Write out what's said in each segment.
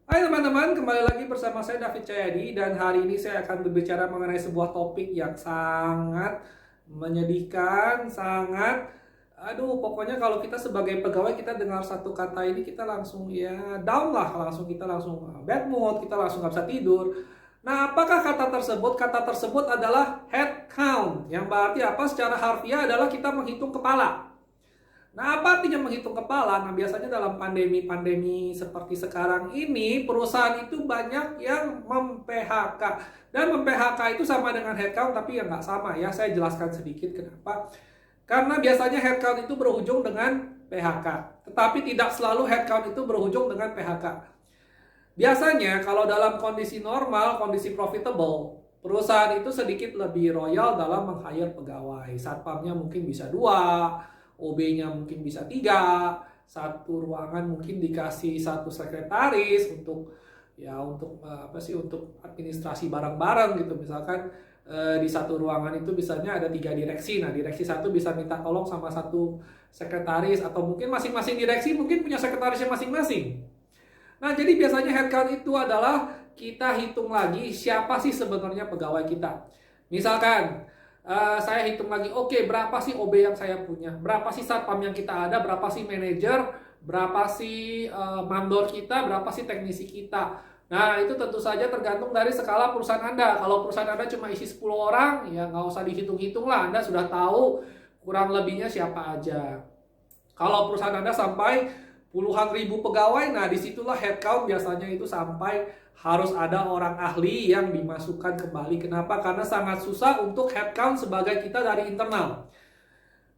Hai teman-teman, kembali lagi bersama saya David Cahyadi dan hari ini saya akan berbicara mengenai sebuah topik yang sangat menyedihkan, pokoknya kalau kita sebagai pegawai kita dengar satu kata ini kita langsung ya down lah, kita langsung bad mood, kita langsung nggak bisa tidur. Nah, apakah kata tersebut? Kata tersebut adalah head count, yang berarti apa? Secara harfiah adalah kita menghitung kepala. Nah, apa artinya menghitung kepala? Nah, biasanya dalam pandemi-pandemi seperti sekarang ini, perusahaan itu banyak yang mem-PHK. Dan mem-PHK itu sama dengan headcount, tapi ya nggak sama ya. Saya jelaskan sedikit kenapa. Karena biasanya headcount itu berujung dengan PHK. Tetapi tidak selalu headcount itu berujung dengan PHK. Biasanya kalau dalam kondisi normal, kondisi profitable, perusahaan itu sedikit lebih royal dalam meng-hire pegawai. Satpamnya mungkin bisa 2, OB-nya mungkin bisa 3, satu ruangan mungkin dikasih satu sekretaris untuk administrasi barang-barang gitu. Misalkan di satu ruangan itu biasanya ada 3 direksi. Nah, direksi satu bisa minta tolong sama satu sekretaris, atau mungkin masing-masing direksi mungkin punya sekretarisnya masing-masing. Nah, jadi biasanya headcount itu adalah kita hitung lagi siapa sih sebenarnya pegawai kita. Misalkan, saya hitung lagi, oke, berapa sih OB yang saya punya, berapa sih satpam yang kita ada, berapa sih manajer, berapa sih mandor kita, berapa sih teknisi kita. Nah, itu tentu saja tergantung dari skala perusahaan Anda. Kalau perusahaan Anda cuma isi 10 orang, ya nggak usah dihitung-hitung lah, Anda sudah tahu kurang lebihnya siapa aja. Kalau perusahaan Anda sampai puluhan ribu pegawai, nah disitulah headcount biasanya itu sampai harus ada orang ahli yang dimasukkan kembali. Kenapa? Karena sangat susah untuk headcount sebagai kita dari internal.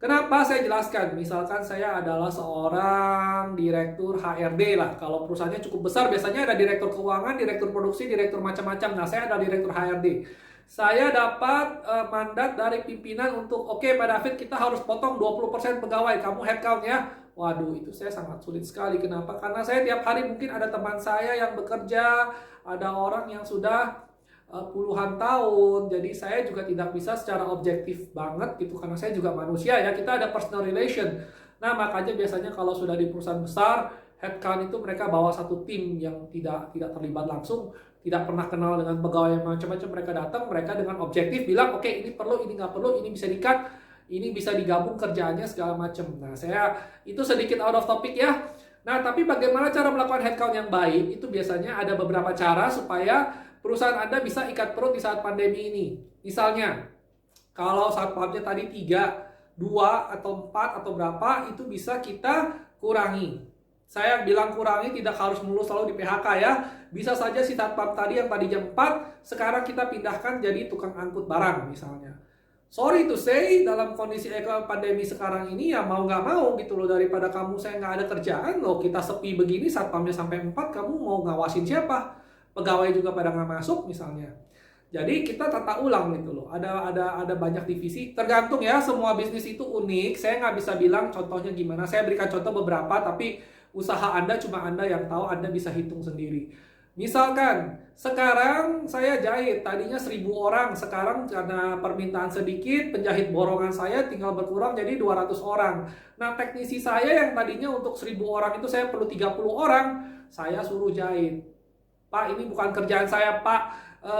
Kenapa saya jelaskan? Misalkan saya adalah seorang direktur HRD lah. Kalau perusahaannya cukup besar, biasanya ada direktur keuangan, direktur produksi, direktur macam-macam. Nah, saya adalah direktur HRD. Saya dapat mandat dari pimpinan untuk, oke, Pak David, kita harus potong 20% pegawai, kamu headcount ya. Waduh, itu saya sangat sulit sekali. Kenapa? Karena saya tiap hari mungkin ada teman saya yang bekerja, ada orang yang sudah puluhan tahun, jadi saya juga tidak bisa secara objektif banget gitu, karena saya juga manusia ya, kita ada personal relation. Nah, makanya biasanya kalau sudah di perusahaan besar, headcount itu mereka bawa satu tim yang tidak terlibat langsung, tidak pernah kenal dengan pegawai yang macam-macam. Mereka datang, mereka dengan objektif bilang, oke, ini perlu, ini nggak perlu, ini bisa di-cut, ini bisa digabung kerjaannya segala macam. Nah, saya itu sedikit out of topic ya. Nah, tapi bagaimana cara melakukan headcount yang baik? Itu biasanya ada beberapa cara supaya perusahaan Anda bisa ikat perut di saat pandemi ini. Misalnya, kalau satpamnya tadi 3, 2, atau 4, atau berapa, itu bisa kita kurangi. Saya bilang kurangi, tidak harus mulus selalu di PHK ya. Bisa saja si satpam tadi yang tadi jam 4, sekarang kita pindahkan jadi tukang angkut barang misalnya. Sorry to say, dalam kondisi pandemi sekarang ini ya mau nggak mau gitu loh, daripada kamu saya nggak ada kerjaan loh, kita sepi begini, satpamnya sampai 4, kamu mau ngawasin siapa? Pegawai juga pada nggak masuk misalnya. Jadi kita tata ulang gitu loh. Ada banyak divisi. Tergantung ya, semua bisnis itu unik. Saya nggak bisa bilang contohnya gimana. Saya berikan contoh beberapa, tapi usaha Anda cuma Anda yang tahu. Anda bisa hitung sendiri. Misalkan sekarang saya jahit, tadinya 1.000 orang, sekarang karena permintaan sedikit, penjahit borongan saya tinggal berkurang jadi 200 orang. Nah, teknisi saya yang tadinya untuk 1.000 orang itu saya perlu 30 orang, saya suruh jahit. Pak, ini bukan kerjaan saya, Pak.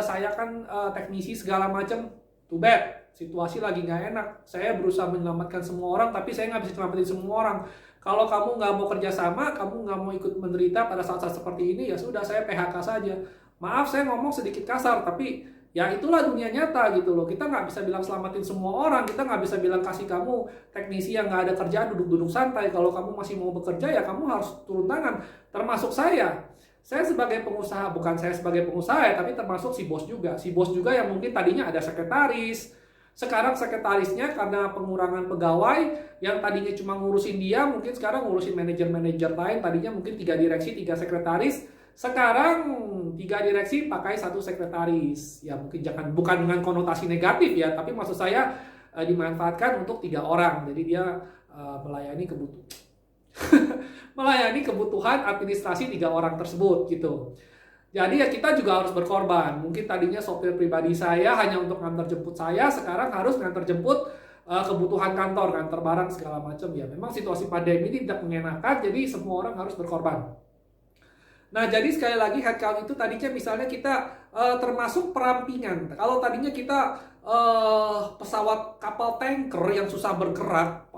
Saya kan teknisi segala macam. Too bad. Situasi lagi nggak enak. Saya berusaha menyelamatkan semua orang, tapi saya nggak bisa selamatin semua orang. Kalau kamu nggak mau kerjasama, kamu nggak mau ikut menderita pada saat-saat seperti ini, ya sudah, saya PHK saja. Maaf, saya ngomong sedikit kasar, tapi ya itulah dunia nyata gitu loh. Kita nggak bisa bilang selamatin semua orang, kita nggak bisa bilang kasih kamu teknisi yang nggak ada kerjaan duduk-duduk santai. Kalau kamu masih mau bekerja, ya kamu harus turun tangan. Termasuk saya. Saya sebagai pengusaha, bukan saya sebagai pengusaha ya, tapi termasuk si bos juga. Si bos juga yang mungkin tadinya ada sekretaris, sekarang sekretarisnya karena pengurangan pegawai, yang tadinya cuma ngurusin dia, mungkin sekarang ngurusin manajer-manajer lain. Tadinya mungkin 3 direksi, 3 sekretaris. Sekarang 3 direksi pakai 1 sekretaris. Ya mungkin bukan dengan konotasi negatif ya, tapi maksud saya dimanfaatkan untuk 3 orang. Jadi dia melayani kebutuhan melayani kebutuhan administrasi 3 orang tersebut gitu. Jadi ya kita juga harus berkorban. Mungkin tadinya sopir pribadi saya hanya untuk ngantar jemput saya, sekarang harus ngantar jemput kebutuhan kantor, ngantar barang segala macam. Ya memang situasi pandemi ini tidak mengenakan, jadi semua orang harus berkorban. Nah, jadi sekali lagi headcount itu tadinya misalnya kita termasuk perampingan. Kalau tadinya kita pesawat kapal tanker yang susah bergerak,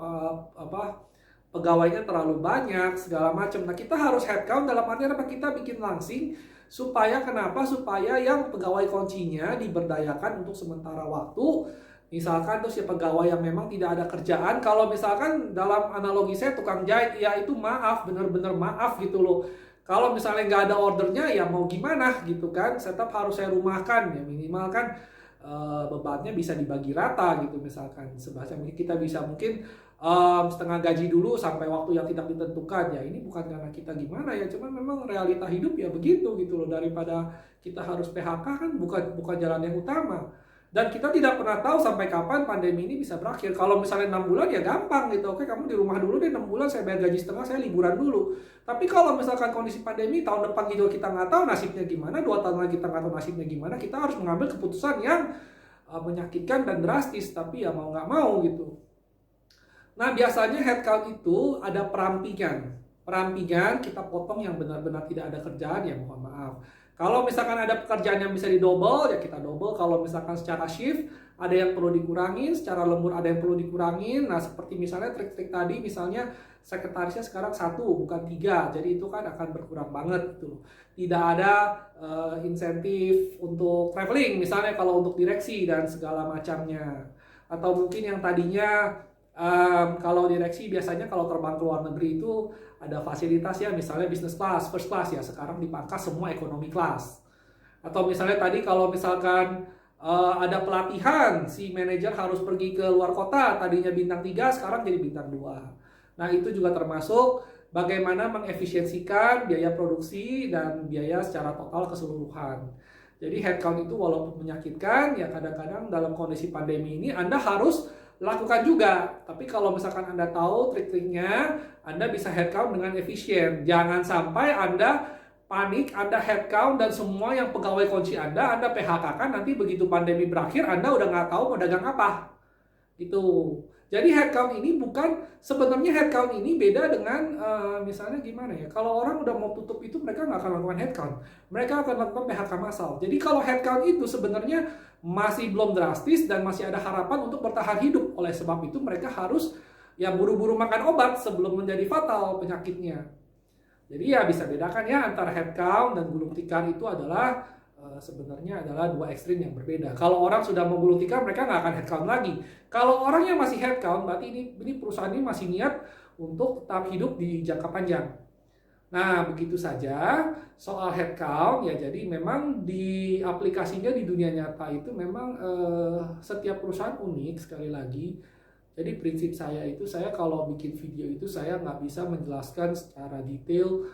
pegawainya terlalu banyak, segala macam. Nah, kita harus headcount dalam artian apa? Kita bikin langsing supaya kenapa? Supaya yang pegawai kuncinya diberdayakan untuk sementara waktu. Misalkan terus ya pegawai yang memang tidak ada kerjaan, kalau misalkan dalam analogi saya tukang jahit, ya itu maaf, bener-bener maaf gitu loh. Kalau misalnya nggak ada ordernya ya mau gimana gitu kan, tetap harus saya rumahkan ya minimal kan bebannya bisa dibagi rata gitu misalkan. Sebahasa kita bisa mungkin setengah gaji dulu sampai waktu yang tidak ditentukan ya, ini bukan karena kita gimana ya, cuman memang realita hidup ya begitu gitu loh. Daripada kita harus PHK kan bukan jalan yang utama. Dan kita tidak pernah tahu sampai kapan pandemi ini bisa berakhir. Kalau misalnya 6 bulan ya gampang gitu. Oke, kamu di rumah dulu deh 6 bulan, saya bayar gaji setengah, saya liburan dulu. Tapi kalau misalkan kondisi pandemi tahun depan gitu kita nggak tahu nasibnya gimana, 2 tahun lagi kita nggak tahu nasibnya gimana, kita harus mengambil keputusan yang menyakitkan dan drastis. Tapi ya mau nggak mau gitu. Nah, biasanya headcount itu ada perampingan. Perampingan kita potong yang benar-benar tidak ada kerjaan ya mohon maaf. Kalau misalkan ada pekerjaan yang bisa didouble, ya kita double. Kalau misalkan secara shift, ada yang perlu dikurangin, secara lembur ada yang perlu dikurangin. Nah, seperti misalnya trik-trik tadi, misalnya sekretarisnya sekarang 1, bukan 3. Jadi itu kan akan berkurang banget gitu. Tidak ada insentif untuk traveling, misalnya kalau untuk direksi dan segala macamnya. Atau mungkin yang tadinya kalau direksi biasanya kalau terbang ke luar negeri itu ada fasilitas ya, misalnya business class, first class ya, sekarang dipangkas semua economy class. Atau misalnya tadi kalau misalkan ada pelatihan, si manajer harus pergi ke luar kota, tadinya bintang 3 sekarang jadi bintang 2. Nah, itu juga termasuk bagaimana mengefisiensikan biaya produksi dan biaya secara total keseluruhan. Jadi headcount itu walaupun menyakitkan, ya kadang-kadang dalam kondisi pandemi ini Anda harus lakukan juga. Tapi kalau misalkan Anda tahu trik-triknya, Anda bisa headcount dengan efisien. Jangan sampai Anda panik, Anda headcount dan semua yang pegawai kunci Anda PHK kan, nanti begitu pandemi berakhir Anda udah nggak tahu mau dagang apa. Gitu. Jadi headcount ini sebenarnya headcount ini beda dengan misalnya gimana ya, kalau orang udah mau tutup itu mereka nggak akan lakukan headcount, mereka akan lakukan PHK massal. Jadi kalau headcount itu sebenarnya masih belum drastis dan masih ada harapan untuk bertahan hidup. Oleh sebab itu mereka harus ya buru-buru makan obat sebelum menjadi fatal penyakitnya. Jadi ya bisa bedakan ya antara headcount dan gulung tikar itu adalah sebenarnya adalah 2 ekstrim yang berbeda. Kalau orang sudah mau gulung tikar, mereka nggak akan headcount lagi. Kalau orang yang masih headcount, berarti ini perusahaan ini masih niat untuk tetap hidup di jangka panjang. Nah, begitu saja soal headcount ya. Jadi memang di aplikasinya di dunia nyata itu memang setiap perusahaan unik sekali lagi. Jadi prinsip saya itu, saya kalau bikin video itu saya nggak bisa menjelaskan secara detail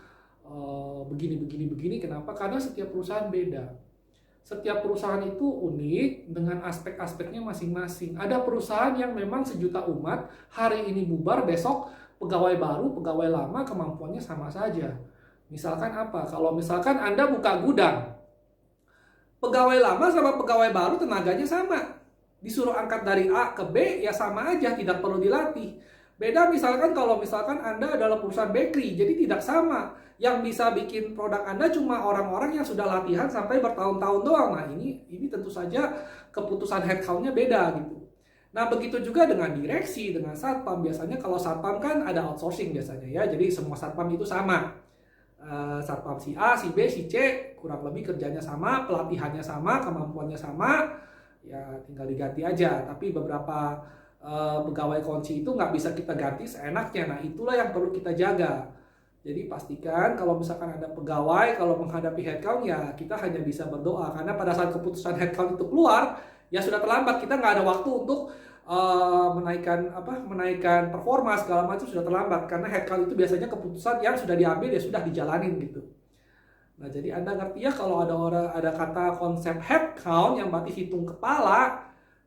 begini. Kenapa? Karena setiap perusahaan beda. Setiap perusahaan itu unik dengan aspek-aspeknya masing-masing. Ada perusahaan yang memang sejuta umat, hari ini bubar, besok pegawai baru, pegawai lama, kemampuannya sama saja. Misalkan apa? Kalau misalkan Anda buka gudang, pegawai lama sama pegawai baru tenaganya sama. Disuruh angkat dari A ke B, ya sama aja, tidak perlu dilatih. Beda misalkan kalau misalkan Anda adalah perusahaan bakery, jadi tidak sama. Yang bisa bikin produk Anda cuma orang-orang yang sudah latihan sampai bertahun-tahun doang. Nah ini tentu saja keputusan headcount-nya beda gitu. Nah begitu juga dengan direksi, dengan satpam. Biasanya kalau satpam kan ada outsourcing biasanya ya, jadi semua satpam itu sama. Satpam si A, si B, si C kurang lebih kerjanya sama, pelatihannya sama, kemampuannya sama, ya tinggal diganti aja. Tapi beberapa pegawai kunci itu nggak bisa kita ganti seenaknya. Nah itulah yang perlu kita jaga. Jadi pastikan kalau misalkan ada pegawai, kalau menghadapi headcount ya kita hanya bisa berdoa. Karena pada saat keputusan headcount itu keluar, ya sudah terlambat. Kita nggak ada waktu untuk menaikkan performa segala macam, sudah terlambat. Karena headcount itu biasanya keputusan yang sudah diambil ya sudah dijalanin gitu. Nah jadi Anda ngerti ya kalau ada kata konsep headcount yang berarti hitung kepala,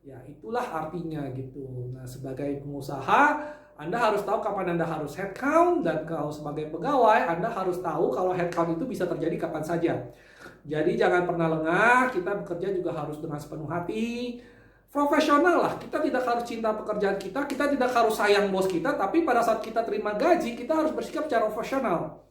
ya itulah artinya gitu. Nah sebagai pengusaha Anda harus tahu kapan Anda harus headcount, dan kalau sebagai pegawai Anda harus tahu kalau headcount itu bisa terjadi kapan saja. Jadi jangan pernah lengah, kita bekerja juga harus dengan sepenuh hati, profesional lah. Kita tidak harus cinta pekerjaan kita tidak harus sayang bos kita, tapi pada saat kita terima gaji kita harus bersikap secara profesional.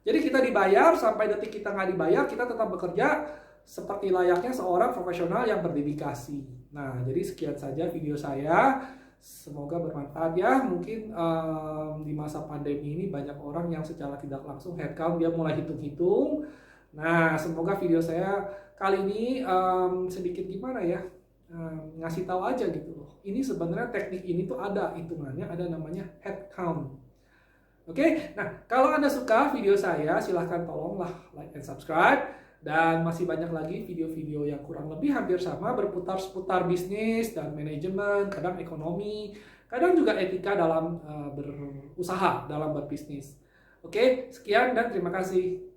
Jadi kita dibayar, sampai detik kita nggak dibayar, kita tetap bekerja seperti layaknya seorang profesional yang berdedikasi. Nah, jadi sekian saja video saya. Semoga bermanfaat ya. Mungkin di masa pandemi ini banyak orang yang secara tidak langsung headcount dia mulai hitung-hitung. Nah, semoga video saya kali ini sedikit gimana ya, ngasih tahu aja gitu loh. Ini sebenarnya teknik ini tuh ada hitungannya, ada namanya headcount. Oke, nah kalau Anda suka video saya, silahkan tolonglah like and subscribe. Dan masih banyak lagi video-video yang kurang lebih hampir sama, berputar seputar bisnis dan manajemen, kadang ekonomi, kadang juga etika dalam berusaha, dalam berbisnis. Oke, sekian dan terima kasih.